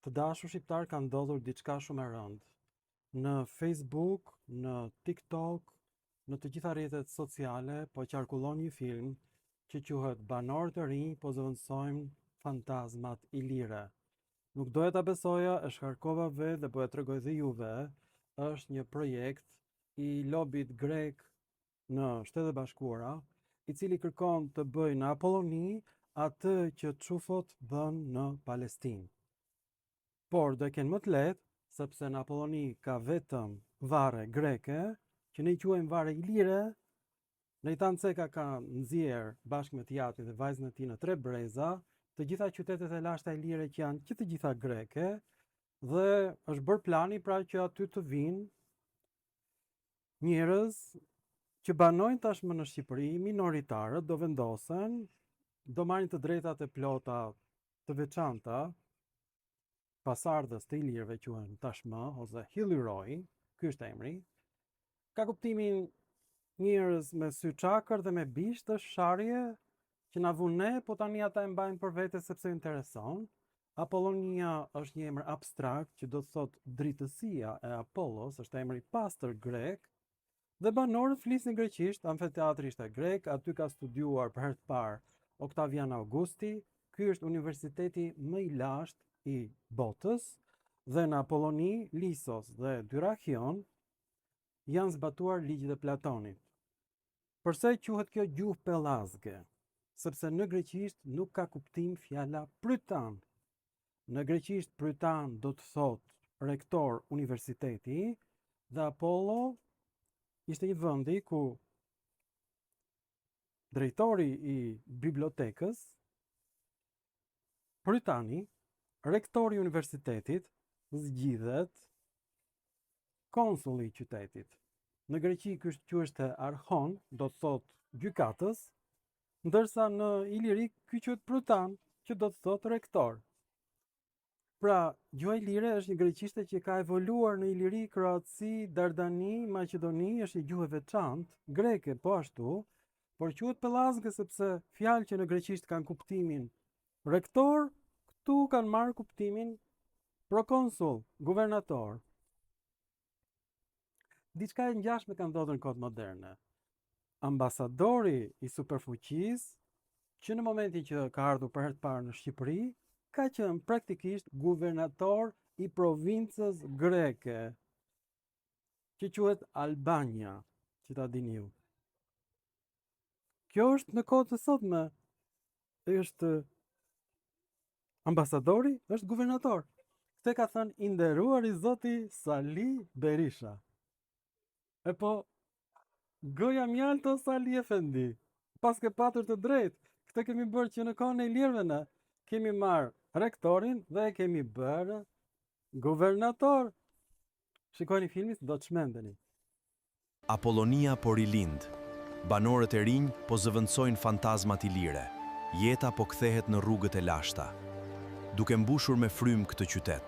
Të dashur shqiptar, ka ndodhur diçka shumë e rëndë. Në Facebook, në TikTok, në të gjitha rrjetet sociale, po qarkullon një film që quhet Banorë të rinj po zëvendësojnë fantazmat ilire. Nuk doja ta besoja, e shkarkova vetë dhe po e tregoj dhe juve. Është një projekt i lobit grek në Shtetet Bashkuara, i cili kërkon të bëjë në Apolloni atë që çufot bën në Palestinë. Por do e kenë më të lehtë, sepse në Apolloni ka vetëm varre greke, që ne i quajmë varre ilire. Nejtan Ceka ka nxjerr bashkë me Tijati dhe vajzën e tij në Tre Breza, të gjitha qytetet e lashta ilire që janë që të gjitha greke, dhe është bërë plani pra që aty të vinë njerëz që banojnë tashmë në Shqipëri, minoritarët do vendosen, do marrin të drejtat e plota të veçanta, pasardhës të ilirëve quhen tashmë, ose Hillyroi, ky është emri. Ka kuptimin njerëz me sy çakër dhe me bisht, është sharje që na vun ne, po tani ata e mbajnë për vete sepse ju intereson. Apollonia është një emër abstrakt që do të thotë dritësia e Apollos, është emri pastër grek, dhe banorët flisin greqisht. Amfiteatri ishte grek, aty ka studiuar për herë të parë Octavian Augusti. Ky është universiteti më i lashtë i botës, dhe në Apolloni, Lisos dhe Dyrachion janë zbatuar ligjet e Platonit. Përse quhet kjo gjuhë pellazge? Sepse në greqisht nuk ka kuptim fjala prytan. Në greqisht prytan do të thotë rektor universiteti, dhe Apollo ishte një vendi ku drejtori i bibliotekës, prytani, rektori i universitetit, zgjidhet konsulli i qytetit. Në greqi ky quhej archon, do të thotë gjykatës, ndërsa në ilirik ky quhet prytan, që do të thotë rektor. Pra, gjuha ilire është një greqishte që ka evoluar në Iliri, Kroaci, Dardani, Maqedoni, është një gjuhë e veçantë, greke po ashtu, por quhet pellazge sepse fjalë që në greqisht kanë kuptimin rektor, këtu kanë marrë kuptimin prokonsul, guvernator. Diçka e ngjashme ka ndodhur në kohët moderne. Ambasadori i superfuqisë, që në momentin që ka ardhur për herë të parë në Shqipëri, ka qenë praktikisht guvernator i provincës greke, që quhet Albania, që ta dini ju. Kjo është në kohët e sotme, është ambasadori, është guvernator. Këtë ka thënë i nderuari zoti Sali Berisha. E po, goja mjalto Sali Efendi, pas ke patur të drejtë. Këtë kemi bërë që në kohën e ilirëve ne kemi marrë rektorin dhe e kemi bërë guvernator. Shikoni filmin, do të çmendeni. Apollonia po rilind. Banorët e rinj po zëvendësojnë fantazmat ilire. Jeta po kthehet në rrugët e lashta, duke mbushur me frymë këtë qytet.